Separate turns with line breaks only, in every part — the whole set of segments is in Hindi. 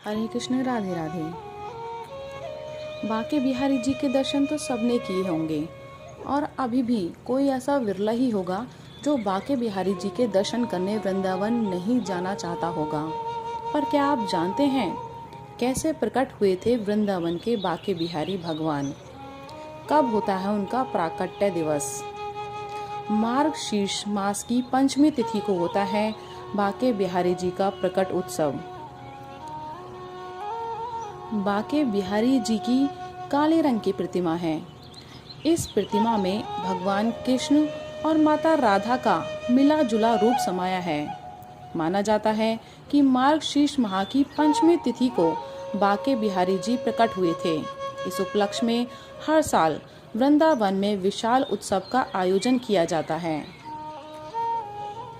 हरे कृष्ण, राधे राधे। बांके बिहारी जी के दर्शन तो सबने किए होंगे और अभी भी कोई ऐसा विरला ही होगा जो बांके बिहारी जी के दर्शन करने वृंदावन नहीं जाना चाहता होगा। पर क्या आप जानते हैं कैसे प्रकट हुए थे वृंदावन के बांके बिहारी भगवान? कब होता है उनका प्राकट्य दिवस? मार्गशीर्ष मास की पंचमी तिथि को होता है बांके बिहारी जी का प्रकट उत्सव। बांके बिहारी जी की काले रंग की प्रतिमा है। इस प्रतिमा में भगवान कृष्ण और माता राधा का मिला जुला रूप समाया है। माना जाता है कि मार्गशीर्ष माह की पंचमी तिथि को बांके बिहारी जी प्रकट हुए थे। इस उपलक्ष्य में हर साल वृंदावन में विशाल उत्सव का आयोजन किया जाता है।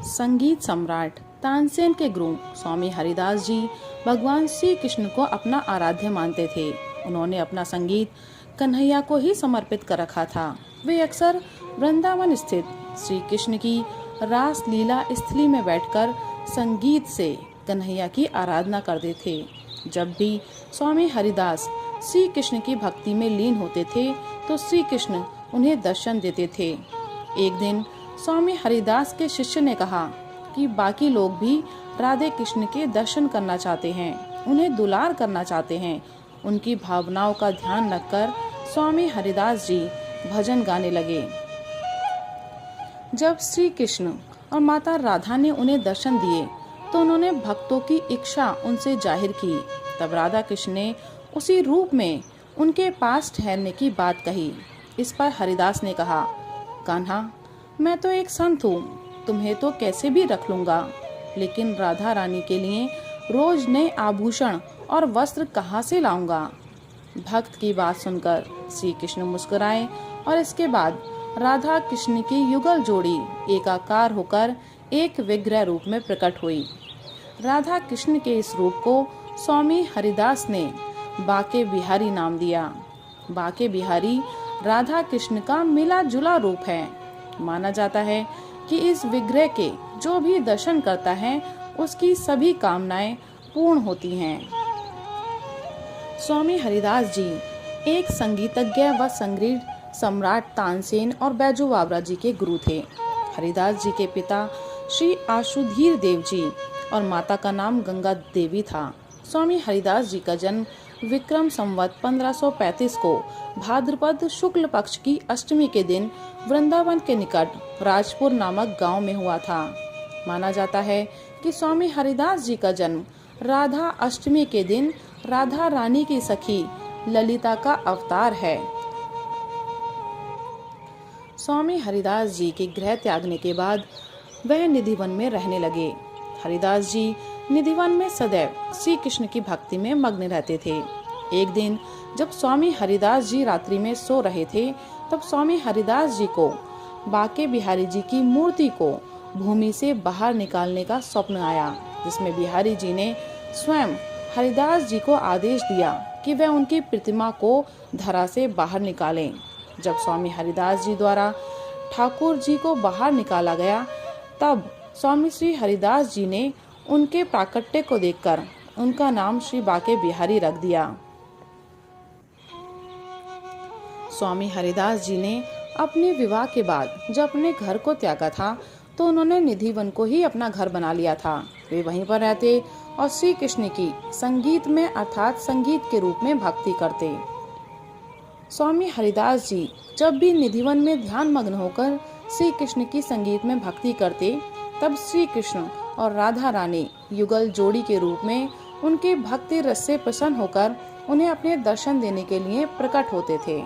संगीत सम्राट तानसेन के गुरु स्वामी हरिदास जी भगवान श्री कृष्ण को अपना आराध्य मानते थे। उन्होंने अपना संगीत कन्हैया को ही समर्पित कर रखा था। वे अक्सर वृंदावन स्थित श्री कृष्ण की रास लीला स्थली में बैठकर संगीत से कन्हैया की आराधना करते थे। जब भी स्वामी हरिदास श्री कृष्ण की भक्ति में लीन होते थे तो श्री कृष्ण उन्हें दर्शन देते थे। एक दिन स्वामी हरिदास के शिष्य ने कहा कि बाकी लोग भी राधे कृष्ण के दर्शन करना चाहते हैं, उन्हें दुलार करना चाहते हैं। उनकी भावनाओं का ध्यान रखकर स्वामी हरिदास जी भजन गाने लगे। जब श्री कृष्ण और माता राधा ने उन्हें दर्शन दिए तो उन्होंने भक्तों की इच्छा उनसे जाहिर की। तब राधा कृष्ण ने उसी रूप में उनके पास ठहरने की बात कही। इस पर हरिदास ने कहा, कान्हा, मैं तो एक संत हूँ, तुम्हें तो कैसे भी रख लूंगा, लेकिन राधा रानी के लिए रोज नए आभूषण और वस्त्र कहाँ से लाऊंगा? भक्त की बात सुनकर श्री कृष्ण मुस्कुराए और इसके बाद राधा कृष्ण की युगल जोड़ी एकाकार होकर एक विग्रह रूप में प्रकट हुई। राधा कृष्ण के इस रूप को स्वामी हरिदास ने बांके बिहारी नाम दिया। बांके बिहारी राधा कृष्ण का मिला जुला रूप है। माना जाता है कि इस विग्रह के जो भी दर्शन करता है उसकी सभी कामनाएं पूर्ण होती हैं। स्वामी हरिदास जी एक संगीतज्ञ व संगीत सम्राट तानसेन और बैजू बावरा जी के गुरु थे। हरिदास जी के पिता श्री आशुधीर देव जी और माता का नाम गंगा देवी था। स्वामी हरिदास जी का जन्म विक्रम संवत 1535 को भाद्रपद शुक्ल पक्ष की अष्टमी के दिन वृंदावन के निकट राजपुर नामक गांव में हुआ था। माना जाता है कि स्वामी हरिदास जी का जन्म राधा अष्टमी के दिन राधा रानी की सखी ललिता का अवतार है। स्वामी हरिदास जी के गृह त्यागने के बाद वह निधिवन में रहने लगे। हरिदास जी निधिवन में सदैव श्री कृष्ण की भक्ति में मग्न रहते थे। एक दिन जब स्वामी हरिदास जी रात्रि में सो रहे थे तब स्वामी हरिदास जी को बांके बिहारी जी की मूर्ति को भूमि से बाहर निकालने का स्वप्न आया, जिसमें बिहारी जी ने स्वयं हरिदास जी को आदेश दिया कि वह उनकी प्रतिमा को धरा से बाहर निकालें। जब स्वामी हरिदास जी द्वारा ठाकुर जी को बाहर निकाला गया तब स्वामी श्री हरिदास जी ने उनके प्राकट्य को देखकर उनका नाम श्री बांके बिहारी रख दिया। स्वामी हरिदास जी ने अपने विवाह के बाद जब अपने घर को त्यागा था तो उन्होंने निधिवन को ही अपना घर बना लिया था। वे वहीं पर रहते और श्री कृष्ण की संगीत में अर्थात संगीत के रूप में भक्ति करते। स्वामी हरिदास जी जब भी निधिवन में ध्यान मग्न होकर श्री कृष्ण की संगीत में भक्ति करते तब श्री कृष्ण और राधा रानी युगल जोड़ी के रूप में उनके भक्ति रस से प्रसन्न होकर उन्हें अपने दर्शन देने के लिए प्रकट होते थे।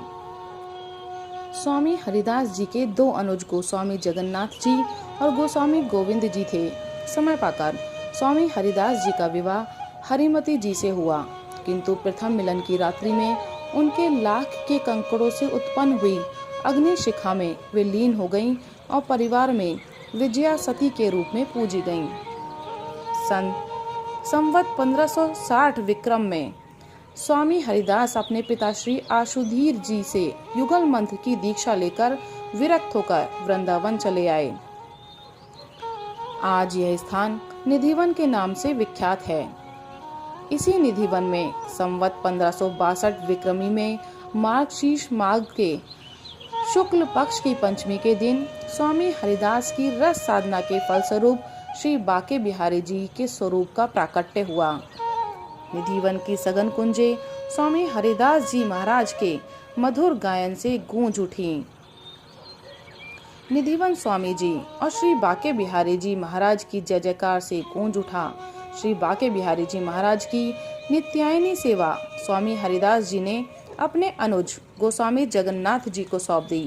स्वामी हरिदास जी के दो अनुज गोस्वामी जगन्नाथ जी और गोस्वामी गोविंद जी थे। समय पाकर स्वामी हरिदास जी का विवाह हरिमती जी से हुआ, किंतु प्रथम मिलन की रात्रि में उनके लाख के कंकड़ों से उत्पन्न हुई अग्नि शिखा में वे लीन हो गईं और परिवार में विजया सती के रूप में पूजी गईं। संवत 1560 विक्रम में स्वामी हरिदास अपने पिता श्री आशुधीर जी से युगल मंत्र की दीक्षा लेकर विरक्त होकर वृंदावन चले आए। आज यह स्थान निधिवन के नाम से विख्यात है। इसी निधिवन में संवत 1562 विक्रमी में मार्गशीर्ष माघ के शुक्ल पक्ष की पंचमी के दिन स्वामी हरिदास की रस साधना के फलस्वरूप श्री बाके बिहारी जी के स्वरूप का प्राकट्य हुआ। निधिवन की सघन कुंजे स्वामी हरिदास जी महाराज के मधुर गायन से गूंज उठी। निधिवन स्वामी जी और श्री बाके बिहारी जी महाराज की जय जयकार से गूंज उठा। श्री बाके बिहारी जी महाराज की नित्यायनी सेवा स्वामी हरिदास जी ने अपने अनुज गोस्वामी जगन्नाथ जी को सौंप दी।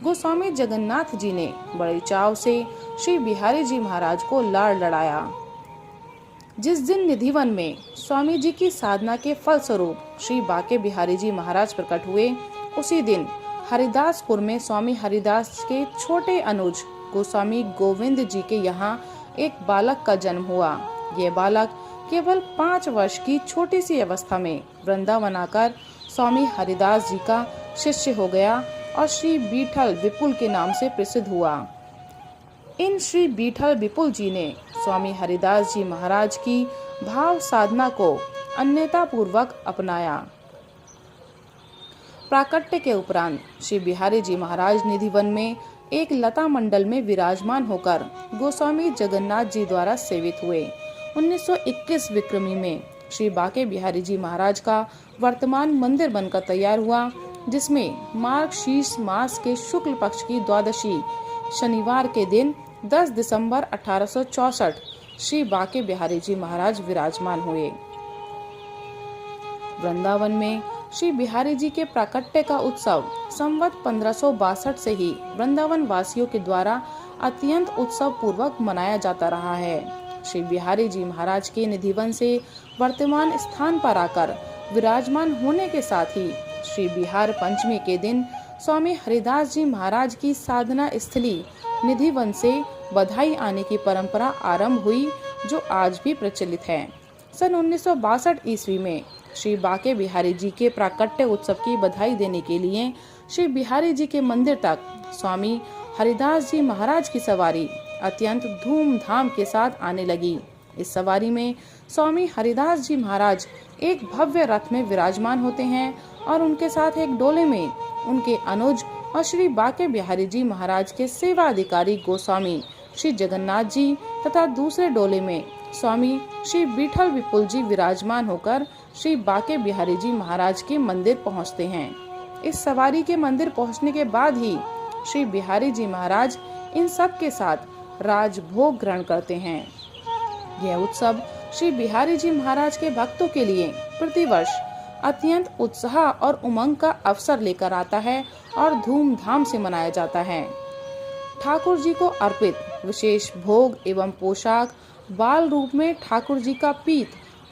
गोस्वामी जगन्नाथ जी ने बड़े चाव से श्री बिहारी जी महाराज को लाड़ लड़ाया। जिस दिन निधिवन में स्वामी जी की साधना के फलस्वरूप श्री बाके बिहारी जी महाराज प्रकट हुए, उसी दिन हरिदासपुर में स्वामी हरिदास के छोटे अनुज गोस्वामी गोविंद जी के यहाँ एक बालक का जन्म हुआ। यह बालक केवल 5 वर्ष की छोटी सी अवस्था में वृंदावन आकर स्वामी हरिदास जी का शिष्य हो गया और श्री बीठल विपुल के नाम से प्रसिद्ध हुआ। इन श्री बीठल विपुल जी ने स्वामी हरिदास जी महाराज की भाव साधना को अन्यता पूर्वक अपनाया। प्राकट्य के उपरांत श्री बिहारी जी महाराज निधिवन में एक लता मंडल में विराजमान होकर गोस्वामी जगन्नाथ जी द्वारा सेवित हुए। 1921 विक्रमी में श्री बाके बिहारी जी महाराज का वर्तमान मंदिर बनकर तैयार हुआ, जिसमें मार्गशीर्ष मास के शुक्ल पक्ष की द्वादशी शनिवार के दिन 10 दिसंबर 1864 श्री बाके बिहारी जी महाराज विराजमान हुए। वृंदावन में श्री बिहारी जी के प्राकट्य का उत्सव संवत 1562 से ही वृंदावन वासियों के द्वारा अत्यंत उत्सव पूर्वक मनाया जाता रहा है। श्री बिहारी जी महाराज के निधिवन से वर्तमान स्थान पर आकर विराजमान होने के साथ ही श्री बिहार पंचमी के दिन स्वामी हरिदास जी महाराज की साधना स्थली निधिवन से बधाई आने की परंपरा आरंभ हुई, जो आज भी प्रचलित है। सन 1962 ईस्वी में श्री बाके बिहारी जी के प्राकट्य उत्सव की बधाई देने के लिए श्री बिहारी जी के मंदिर तक स्वामी हरिदास जी महाराज की सवारी अत्यंत धूमधाम के साथ आने लगी। इस सवारी में स्वामी हरिदास जी महाराज एक भव्य रथ में विराजमान होते हैं और उनके साथ एक डोले में उनके अनुज और श्री बाके बिहारी जी महाराज के सेवा अधिकारी गोस्वामी श्री जगन्नाथ जी तथा दूसरे डोले में स्वामी श्री बीठल विपुल जी विराजमान होकर श्री बाके बिहारी जी महाराज के मंदिर पहुंचते हैं। इस सवारी के मंदिर पहुंचने के बाद ही श्री बिहारी जी महाराज इन सब के साथ राजभोग ग्रहण करते हैं। यह उत्सव श्री बिहारी जी महाराज के भक्तों के लिए प्रतिवर्ष अत्यंत उत्साह और उमंग का अवसर लेकर आता है और धूमधाम से मनाया जाता है। ठाकुर जी को अर्पित विशेष भोग एवं पोशाक बाल रूप में ठाकुर जी का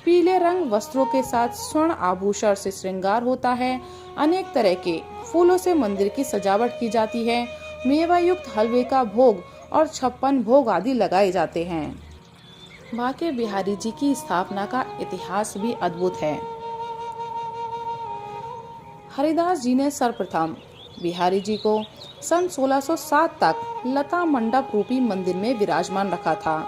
पीले रंग वस्त्रों के साथ स्वर्ण आभूषण से श्रृंगार होता है। अनेक तरह के फूलों से मंदिर की सजावट की जाती है। मेवा युक्त हलवे का भोग और 56 भोग आदि लगाए जाते हैं। बाके बिहारी जी की स्थापना का इतिहास भी अद्भुत है। हरिदास जी ने सर्वप्रथम बिहारी जी को सन 1607 तक लता मंडप रूपी मंदिर में विराजमान रखा था।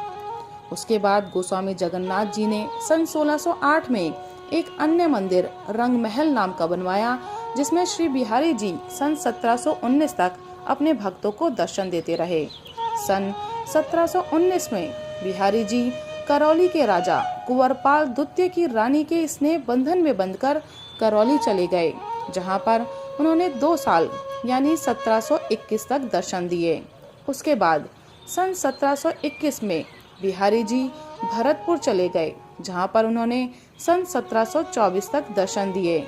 उसके बाद गोस्वामी जगन्नाथ जी ने सन 1608 में एक अन्य मंदिर रंगमहल नाम का बनवाया, जिसमें श्री बिहारी जी सन 1719 तक अपने भक्तों को दर्शन देते रहे। सन 1719 में बिहारी जी करौली के राजा कुंवरपाल द्वितीय की रानी के स्नेह बंधन में बंधकर करौली चले गए, जहां पर उन्होंने 2 साल यानी 1721 तक दर्शन दिए। उसके बाद सन 1721 में बिहारी जी भरतपुर चले गए, जहां पर उन्होंने सन 1724 तक दर्शन दिए।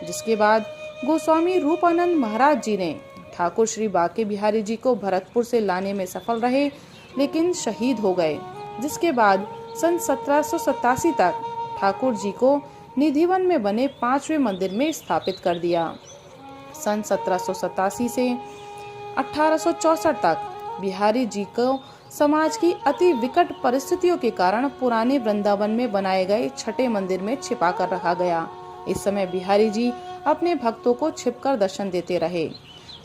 जिसके बाद गोस्वामी रूपानंद महाराज जी ने ठाकुर श्री बाके बिहारी जी को भरतपुर से लाने में सफल रहे, लेकिन शहीद हो गए। जिसके बाद सन 1787 तक ठाकुर जी को निधिवन में बने 5वें मंदिर में स्थापित कर दिया। सन 1787 से 1864 तक बिहारी जी को समाज की अति विकट परिस्थितियों के कारण पुराने वृंदावन में बनाए गए छठे मंदिर में छिपा कर रखा गया। इस समय बिहारी जी अपने भक्तों को छिपकर दर्शन देते रहे।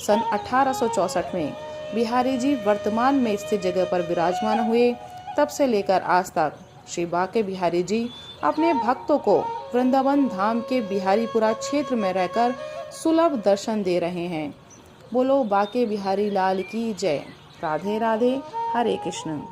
सन 1864 में बिहारी जी वर्तमान में स्थित जगह पर विराजमान हुए। तब से लेकर आज तक श्री बाके बिहारी जी अपने भक्तों को वृंदावन धाम के बिहारीपुरा क्षेत्र में रहकर सुलभ दर्शन दे रहे हैं। बोलो बाके बिहारी लाल की जय। राधे राधे। हरे कृष्ण।